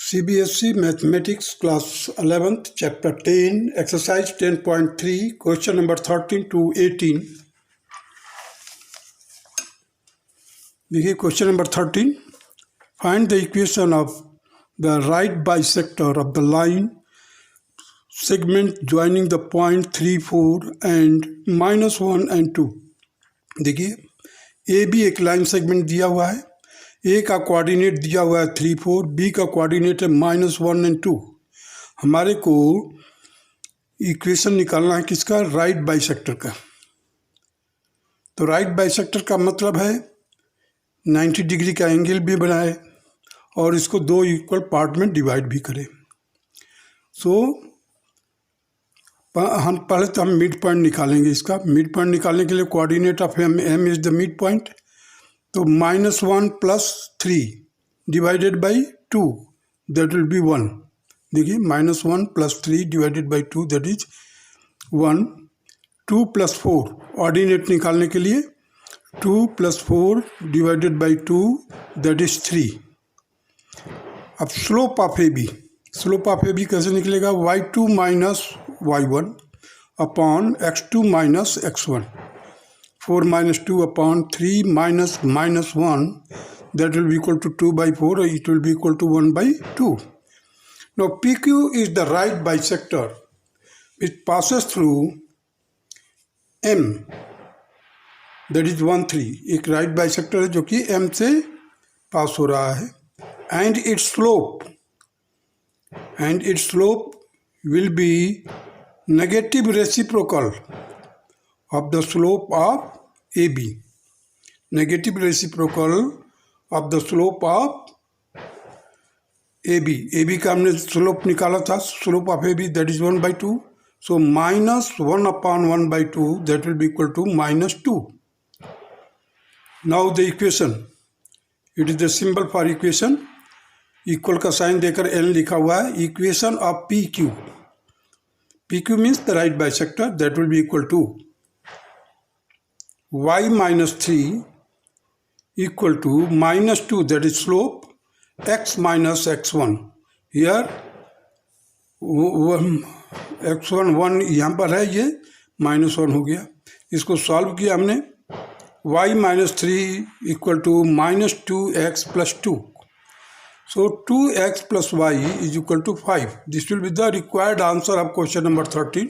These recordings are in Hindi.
CBSE Mathematics Class 11th Chapter 10 Exercise 10.3 Question number 13 to 18. देखिए question number 13. Find the equation of the right bisector of the line segment joining the point 3, 4 and -1 and 2. देखिए ए बी एक लाइन सेगमेंट दिया हुआ है. ए का कोऑर्डिनेट दिया हुआ है 3, 4, बी का कोऑर्डिनेट है -1 एंड 2. हमारे को इक्वेशन निकालना है किसका? राइट बाइसेक्टर का. तो राइट बाइसेक्टर का मतलब है 90 डिग्री का एंगल भी बनाए और इसको दो इक्वल पार्ट में डिवाइड भी करें. हम पहले तो हम मिड पॉइंट निकालेंगे. इसका मिड पॉइंट निकालने के लिए coordinate of M is the mid point. तो -1 + 3 divided by 2 that will be 1. देखिए -1 + 3 divided by 2 that is 1. 2 + 4 ordinate निकालने के लिए 2 + 4 डिवाइडेड बाई 2 दैट इज 3. अब स्लोप ऑफ ए बी कैसे निकलेगा? y2 - y1 upon x2 - x1. 4 - 2 upon 3 -1 that will be equal to 2/4 or it will be equal to 1/2. Now PQ is the right bisector which passes through M, that is 1, 3. एक right bisector है जो कि M से पास हो रहा है. And its slope will be negative reciprocal of the slope of AB. Negative reciprocal of the slope of AB. AB का हमने स्लोप निकाला था. Slope of AB that is 1/2. So -1 upon 1/2 that will be equal to -2. Now the equation. It is the symbol for equation. Equal का साइन देकर N लिखा हुआ है. Equation of PQ. PQ means the right bisector. That will be equal to y - 3 equal to -2 that is slope x - x1. Here x1 1 यहाँ पर है, ये -1 हो गया. इसको सॉल्व किया हमने. y - 3 equal to -2x + 2. So 2x + y is equal to 5. This will be the required answer of question number 13.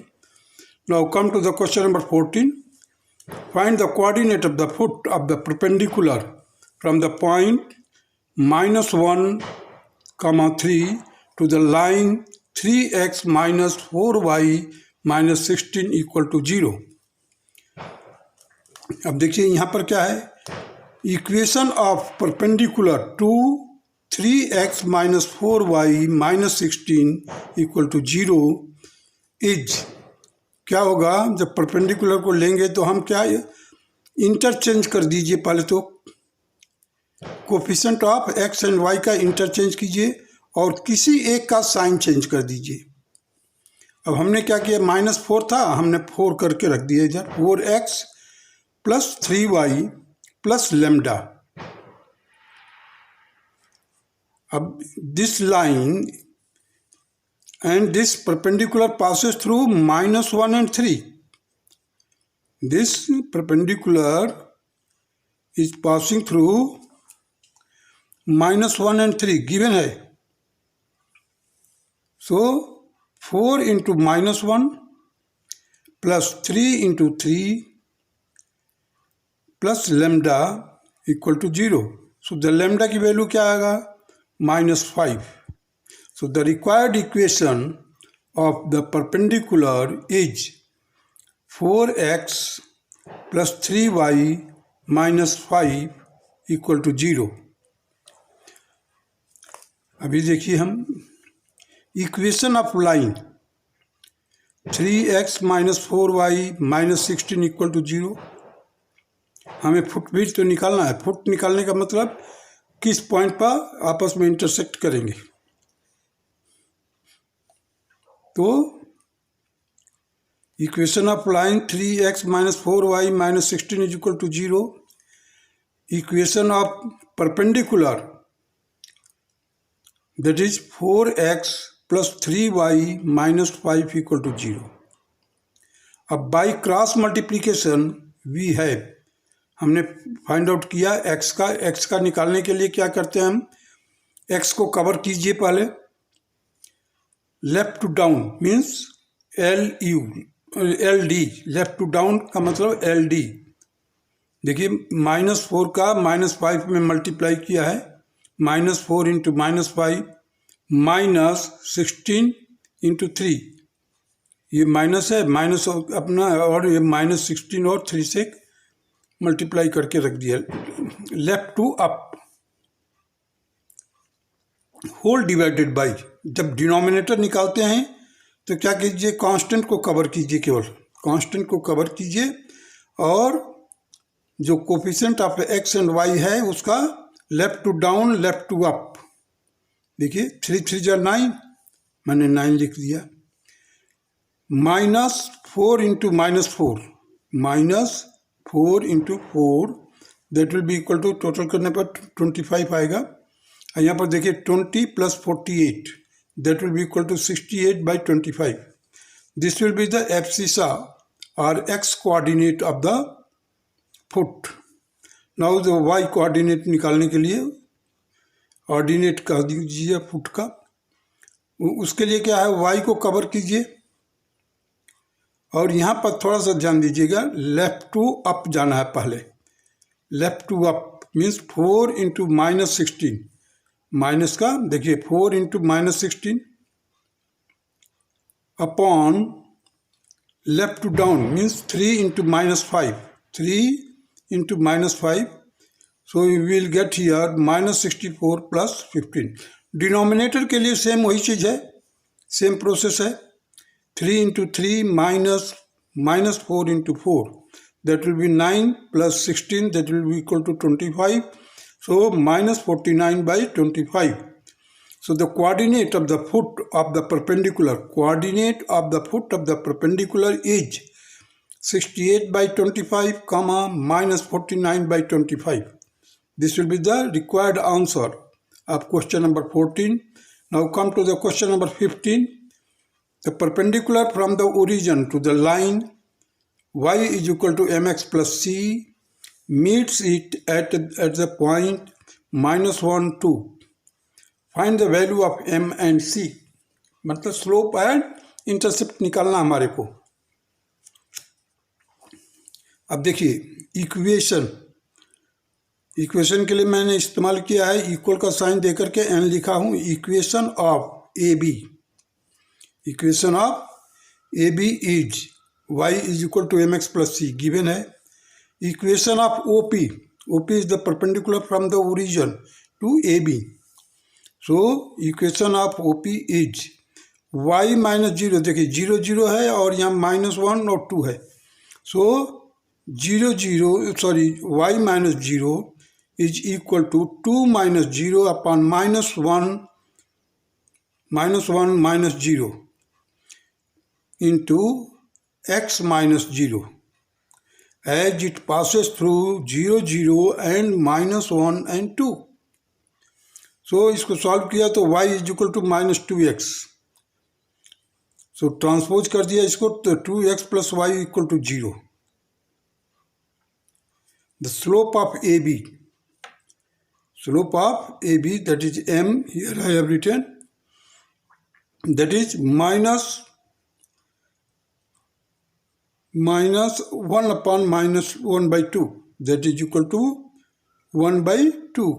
Now come to the question number 14. Find the coordinate of the foot of the perpendicular from the point -1, 3 to the line 3x - 4y - 16 equal to 0. अब देखिए यहाँ पर क्या है? Equation of perpendicular to 3x - 4y - 16 equal to 0 is. क्या होगा? जब परपेंडिकुलर को लेंगे तो हम क्या इंटरचेंज कर दीजिए. पहले तो coefficient of x and y का इंटरचेंज कीजिए और किसी एक का साइन चेंज कर दीजिए. अब हमने क्या किया? -4 था, हमने 4 करके रख दिया इधर. 4x + 3y + lambda. अब this line and this perpendicular passes through -1 and 3. This perpendicular is passing through -1 and 3 given है. So 4 into -1 plus 3 into 3 plus lambda equal to 0. So the lambda की वैल्यू क्या आएगा? -5. So the required equation of the perpendicular is 4x + 3y - 5 equal to 0. अभी देखिए हम equation of line 3x - 4y - 16 equal to 0. हमें फुट विड्थ तो निकालना है. फुट निकालने का मतलब किस पॉइंट पर आपस में इंटरसेक्ट करेंगे. तो equation of line 3x - 4y - 16 is equal to 0. Equation of perpendicular that is 4x plus 3y minus 5 equal to 0। अब by cross multiplication we have, हमने फाइंड आउट किया x का निकालने के लिए क्या करते हैं हम, x को कवर कीजिए पहले, left to down means LD, left to down का मतलब LD। देखिए -4 का -5 में मल्टीप्लाई किया है, -4 इंटू -5 -16 इंटू 3, ये माइनस है, माइनस अपना, और ये -16 और 3 से मल्टीप्लाई करके रख दिया। Left to up, whole divided by, जब डिनोमिनेटर निकालते हैं तो क्या कीजिए, कांस्टेंट को कवर कीजिए, केवल कांस्टेंट को कवर कीजिए, और जो coefficient of x and y है उसका left to down, left to up. देखिए 3 3 जा 9, मैंने 9 लिख दिया, -4 into -4, -4 into 4 that will be equal to, total करने पर 25 आएगा। और यहाँ पर देखिए 20 plus 48 that will be equal to 68 by 25। This will be the abscissa और x coordinate of the foot. Now the y coordinate निकालने के लिए ऑर्डिनेट कह दीजिए फुट का, उसके लिए क्या है, y को कवर कीजिए, और यहाँ पर थोड़ा सा ध्यान दीजिएगा, लेफ्ट टू अप जाना है पहले। Left to up means 4 into -16, minus का देखिए 4 into -16 upon left to down means 3 into -5, 3 into -5, so you will get here -64 plus 15। Denominator के लिए सेम वही चीज़ है, सेम प्रोसेस है, 3 into 3 minus 4 into 4 that will be 9 plus 16 that will be equal to 25, so -49 by 25. So the coordinate of the foot of the perpendicular, coordinate of the foot of the perpendicular is 68 by 25 comma -49 by 25. This will be the required answer of question number 14. Now come to the question number 15. The perpendicular from the origin to the line y is equal to mx plus c meets it at the point -1, 2. Find the value of m and c. मतलब स्लोप एंड इंटरसेप्ट निकालना हमारे को। अब देखिए इक्वेशन के लिए मैंने इस्तेमाल किया है इक्वल का साइन देकर के n लिखा हूँ। Equation of A B, equation of A B is y is equal to mx plus c given है। Equation of OP, OP is the perpendicular from the origin to AB. So equation of OP is y minus 0, देखिए 0 0 है और यहाँ -1 और 2 है, so y minus 0 is equal to 2 minus 0 upon -1 minus 0 into x minus 0 as it passes through 0 0 and -1 and 2. So इसको सॉल्व किया तो y is equal to -2x. So transpose कर दिया इसको तो 2x plus y equal to 0. The slope of AB, that is m, here I have written, that is -1 upon -1 by 2, that is equal to 1 by 2.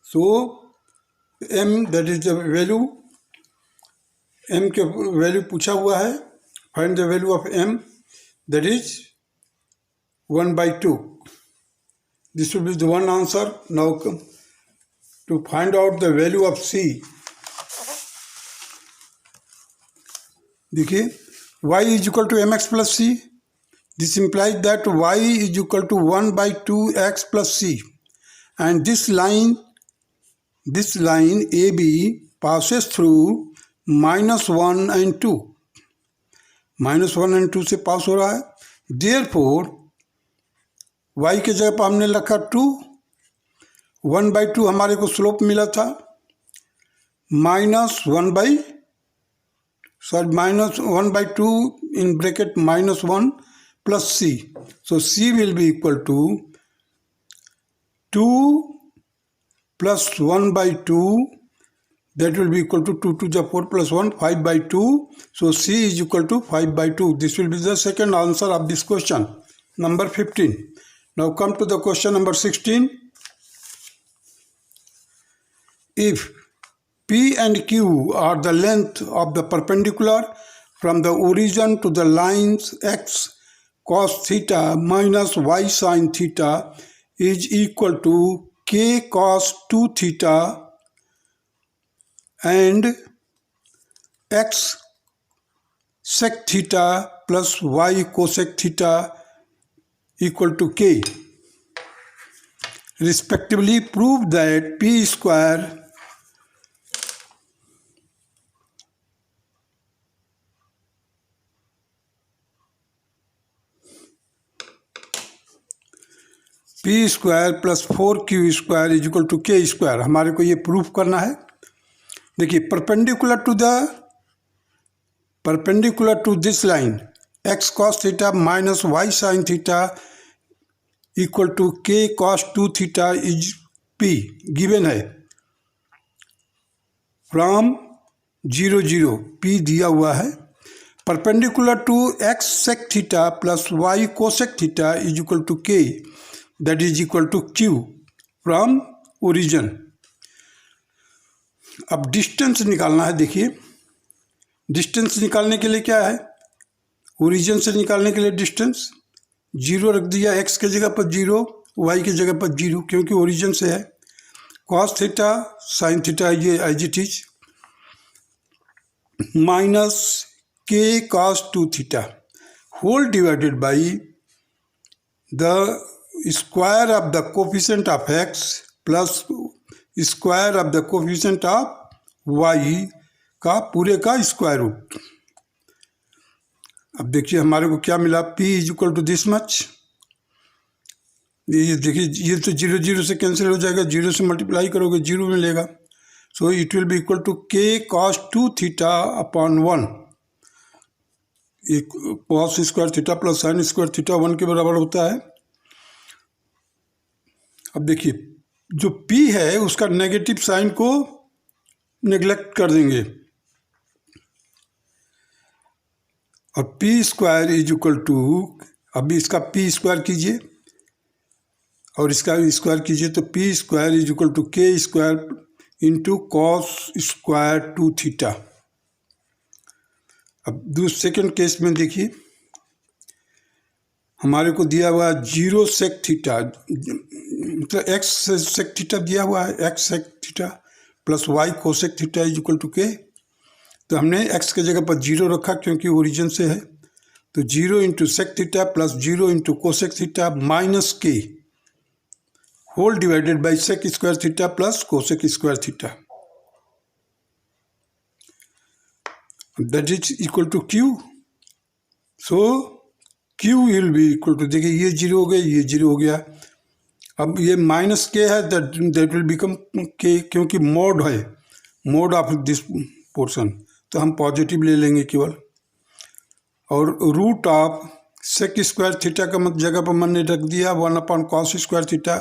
So m, that is the value, m के वैल्यू पूछा हुआ है, find the value of m, that is 1 by 2. This will be the one answer. Now to find out the value of c, देखिए y is equal to mx plus c. This implies that y is equal to 1 by 2x plus c, and this line AB passes through -1 and 2. -1 and 2 से पास हो रहा है, therefore y के जगह पर हमने रखा 2, 1 by 2 हमारे को स्लोप मिला था, minus 1 by, sorry, minus 1 by 2 in bracket minus 1 plus c. So c will be equal to 2 plus 1 by 2, that will be equal to 2 to the 4 plus 1, 5 by 2. So c is equal to 5 by 2. This will be the second answer of this question, number 15. Now come to the question number 16. If P and Q are the length of the perpendicular from the origin to the lines x cos theta minus y sin theta is equal to k cos 2 theta and x sec theta plus y cosec theta equal to k, respectively, prove that p square p square plus 4q square is equal to के स्क्वायर। हमारे को ये प्रूफ करना है। देखिए, perpendicular to this line x cos theta minus y sin theta equal to k cos 2 theta is p given है। फ्रॉम 0 0 p दिया हुआ है। Perpendicular to x sec theta plus y cosec theta is equal to k, that is equal to q from origin। अब डिस्टेंस निकालना है। देखिए, डिस्टेंस निकालने के लिए क्या है, ओरिजिन से निकालने के लिए डिस्टेंस 0 रख दिया, x के जगह पर 0, y की जगह पर 0, क्योंकि ओरिजिन से है। cos थीटा sin थीटा ये as it is minus k cos 2 theta whole divided by the square of the coefficient of x plus square of the coefficient of y का पूरे का स्क्वायर रूट। अब देखिए हमारे को क्या मिला, p is equal to this much. ये देखिए, ये तो 0 0 से कैंसिल हो जाएगा, 0 से मल्टीप्लाई करोगे 0 मिलेगा। So it will be equal to k cos 2 theta upon 1। cos square theta plus sin square theta 1 के बराबर होता है। अब देखिए, जो p है उसका नेगेटिव साइन को नेग्लेक्ट कर देंगे और p square is equal to, अभी इसका p स्क्वायर कीजिए और इसका स्क्वायर कीजिए, तो p square is equal to k square into cos square 2 theta. अब सेकेंड केस में देखिए, हमारे को दिया हुआ 0 सेक थीटा, मतलब x सेक थीटा दिया हुआ है, x sec theta plus y cosec theta is equal to k. तो हमने x के जगह पर 0 रखा क्योंकि ओरिजिन से है, तो 0 into sec theta plus 0 into cosec theta minus K whole divided by sec square theta plus cosec square theta, that is equal to q। So q will be equal to, देखिए ये 0 हो गया, ये 0 हो गया। अब ये माइनस के है, दैट विल बिकम के, क्योंकि मोड है, मोड ऑफ दिस पोर्शन, तो हम पॉजिटिव ले लेंगे केवल। और root of sec square theta का जगह पर मैंने रख दिया 1 upon cos square theta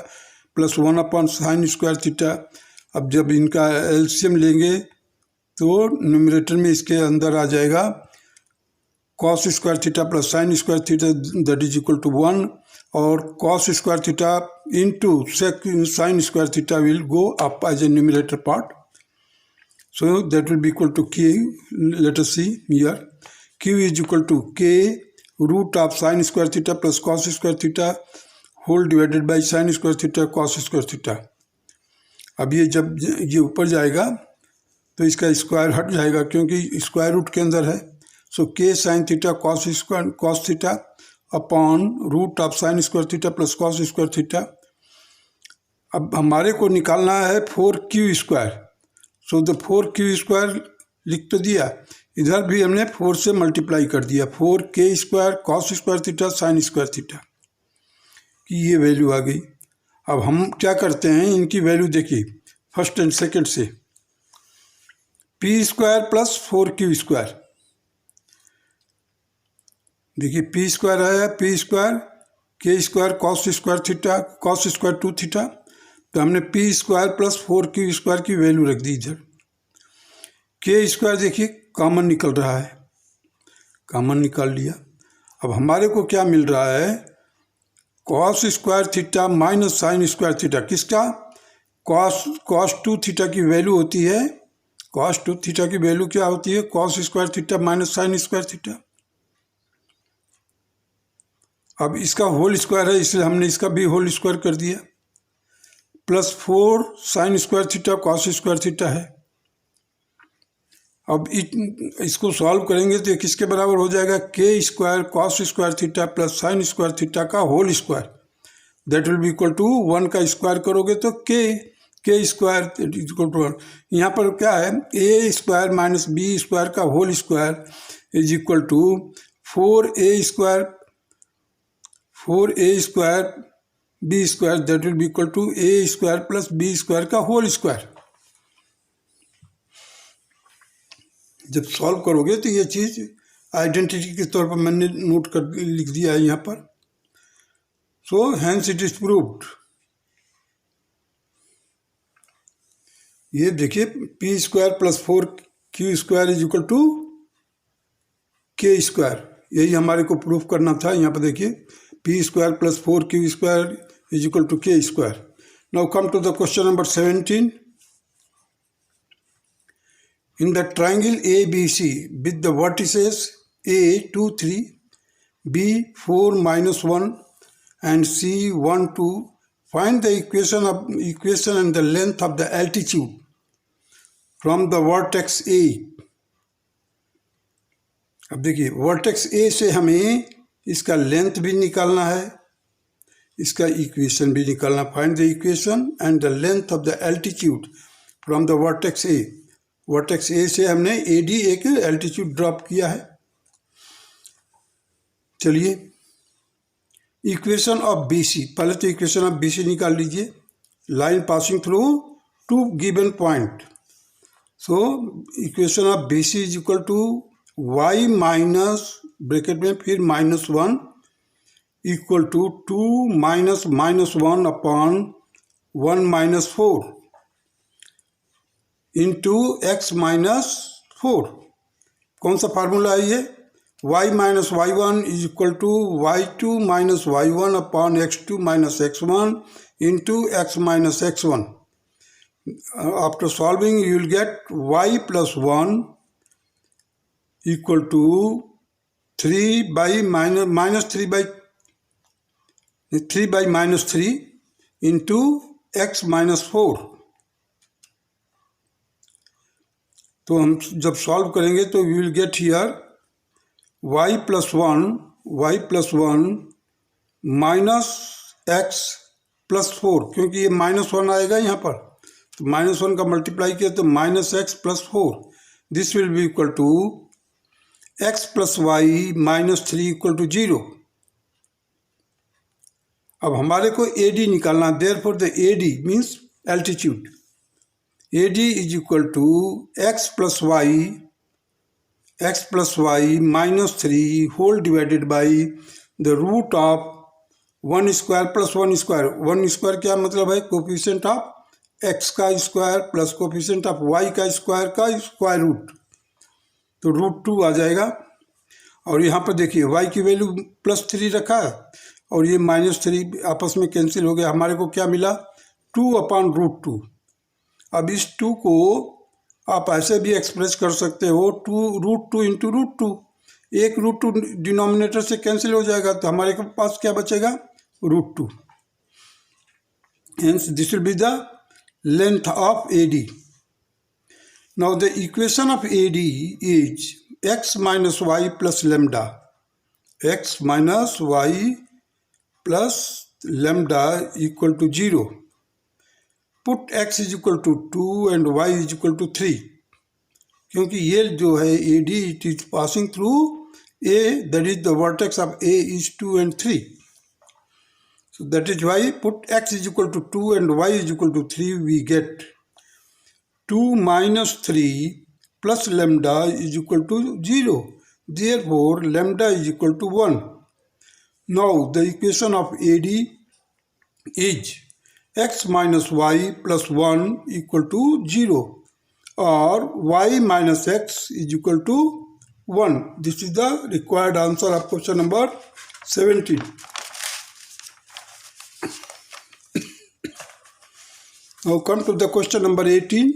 plus 1 upon sine square theta. अब जब इनका एलसीएम लेंगे तो न्यूमरेटर में इसके अंदर आ जाएगा cos square theta plus sine square theta, that is equal to 1, और cos square theta into sec sine square theta will go up as a numerator part, so that will be equal to k। Let us see here, q is equal to k root of sine square theta plus cos square theta whole divided by sine square theta cos square theta. अब ये जब ये ऊपर जाएगा तो इसका स्क्वायर हट जाएगा क्योंकि स्क्वायर रूट के अंदर है। So k sine theta cos square cos theta upon root of sine square theta plus cos square theta. अब हमारे को निकालना है 4q square, so the 4q square लिख तो दिया, इधर भी हमने 4 से मल्टीप्लाई कर दिया, 4k square cos square theta sine square theta की ये वैल्यू आ गई। अब हम क्या करते हैं, इनकी वैल्यू देखिए फर्स्ट एंड सेकंड से। P square plus 4q²। देखिए पी स्क्वायर आया, पी स्क्वायर के square cos square theta cos square 2 theta, तो हमने पी स्क्वायर प्लस 4q² की वैल्यू रख दी इधर। के स्क्वायर देखिए कॉमन निकल रहा है, कॉमन निकाल लिया। अब हमारे को क्या मिल रहा है, cos square theta minus sign square theta. किसका? कॉस 2 थीटा की वैल्यू होती है, कॉस 2 थीटा की वैल्यू क्या होती है, cos square theta minus sign square theta. अब इसका होल स्क्वायर है इसलिए हमने इसका भी होल स्क्वायर कर दिया, plus 4 sign square theta cos square theta है। अब इसको सॉल्व करेंगे तो किसके बराबर हो जाएगा, K square cos square theta plus sine square theta का whole square, that will be equal to 1 का स्क्वायर करोगे तो के स्क्वायर इक्वल टू 1। यहाँ पर क्या है, a square minus b square का whole square is equal to 4a square b square, that will be equal to a square plus B square का होल स्क्वायर। जब सॉल्व करोगे तो ये चीज़ आइडेंटिटी के तौर पर मैंने नोट कर लिख दिया है यहाँ पर। So hence it is proved. ये देखिए P square plus 4q² is equal to के स्क्वायर, यही हमारे को प्रूफ करना था। यहाँ पर देखिए P square plus 4q² is equal to के square. Now come to the question number 17। In the triangle ABC with the vertices A 2 3, B 4 minus 1 and C 1 2, find the equation and the length of the altitude from the vertex A। अब देखिए वर्टेक्स A से हमें इसका लेंथ भी निकालना है, इसका इक्वेशन भी निकालना। Find the equation and the length of the altitude from the vertex A। Vertex ए से हमने AD एक एल्टीट्यूड ड्रॉप किया है। चलिए इक्वेशन ऑफ BC, पहले तो इक्वेशन ऑफ BC निकाल लीजिए। Line passing through 2 given point, so equation of BC is equal to y minus bracket में फिर -1 equal to 2 minus -1 upon 1 minus 4 into x minus 4। कौन सा फार्मूला है ये, y minus y1 is equal to y2 minus y1 upon x2 minus x1 into x minus x1। After solving you will get y plus 1 equal to 3 by minus 3 into x minus 4। तो हम जब सॉल्व करेंगे तो we will get here y plus 1 minus x plus 4, क्योंकि ये -1 आएगा यहाँ पर, तो -1 का मल्टीप्लाई किया तो -x plus 4। This will be equal to x plus y minus 3 equal to 0। अब हमारे को AD निकालना, therefore the AD means altitude. AD is equal to x plus y minus 3 whole divided by the root of 1 square plus 1 square। 1 square क्या मतलब है, कोफिशिएंट ऑफ x का square plus coefficient of y का स्क्वायर रूट, तो √2 आ जाएगा। और यहाँ पर देखिए y की वैल्यू +3 रखा है और ये -3 आपस में कैंसिल हो गया। हमारे को क्या मिला, 2 अपॉन √2। अब इस 2 को आप ऐसे भी एक्सप्रेस कर सकते हो, √2 इंटू √2। एक √2 डिनोमिनेटर से कैंसिल हो जाएगा, तो हमारे पास क्या बचेगा, √2। Hence this will be the length of AD। Now the equation of AD is x minus y plus lambda, x minus y plus lambda equal to 0। Put x is equal to 2 and y is equal to 3, क्योंकि ये जो है AD it is passing through A, that is the vertex of A is 2 and 3। So that is why put x is equal to 2 and y is equal to 3, we get 2 minus 3 plus lambda is equal to 0. Therefore, lambda is equal to 1. Now, the equation of AD is x minus y plus 1 equal to 0 or y minus x is equal to 1. This is the required answer of question number 17. Now come to the question number 18.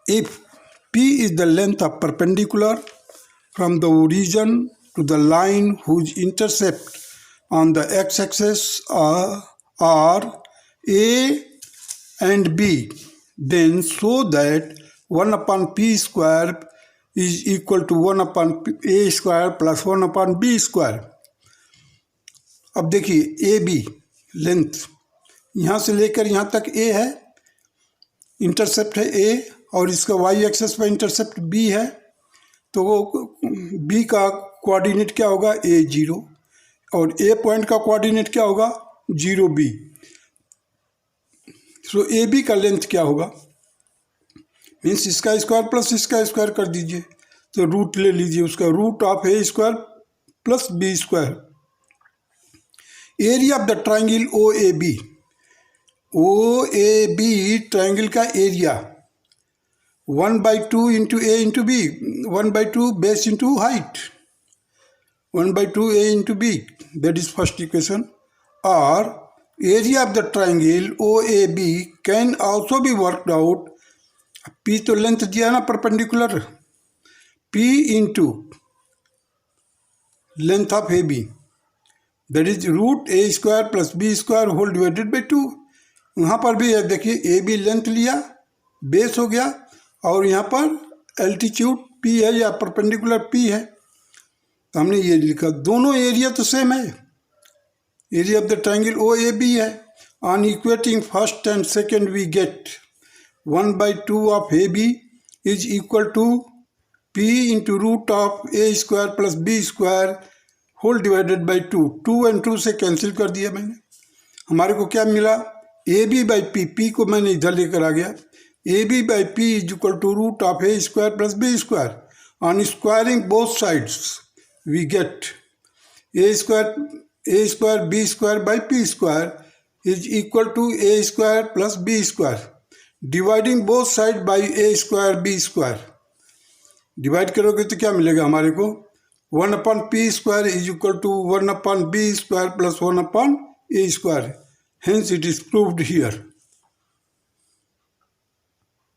If P is the length of perpendicular from the origin to the line whose intercept on the x-axis are A and B, then show that 1 upon P square is equal to 1 upon A square plus 1 upon B square. अब देखिए ए बी लेंथ यहाँ से लेकर यहाँ तक ए है, इंटरसेप्ट है ए और इसका वाई एक्सेस पर इंटरसेप्ट बी है, तो वो बी का कोऑर्डिनेट क्या होगा A0 और ए पॉइंट का कोऑर्डिनेट क्या होगा 0B. सो ए बी का लेंथ क्या होगा, मीन्स इसका स्क्वायर प्लस इसका स्क्वायर कर दीजिए, तो रूट ले लीजिए उसका, root of A square plus B square. Area of the triangle O A B triangle का area 1/2 into A into B, 1/2 base into height, 1/2 A into B, that is first equation. और area of the triangle O A B can also be worked out. P तो लेंथ दिया ना perpendicular, P into length of A B, that is root A square plus B square whole divided by 2. यहाँ पर भी है, देखिए ए बी लेंथ लिया, बेस हो गया, और यहाँ पर एल्टीट्यूड पी है या परपेंडिकुलर पी है, तो हमने ये लिखा. दोनों एरिया तो सेम है, area of the triangle O A B है. On equating first and second we get 1/2 of A B is equal to P into root of A square plus B square whole divided by 2. 2 और 2 से कैंसिल कर दिया मैंने, हमारे को क्या मिला a b by p, p को मैंने इधर लेकर आ गया, a b by p is equal to root of A square plus B square. On squaring both sides we get a square b square by p square is equal to a square plus B square. Dividing both side by a square b square, divide करोगे तो क्या मिलेगा हमारे को 1 upon p square is equal to 1 upon b square plus 1 upon a square. Hence it is proved here.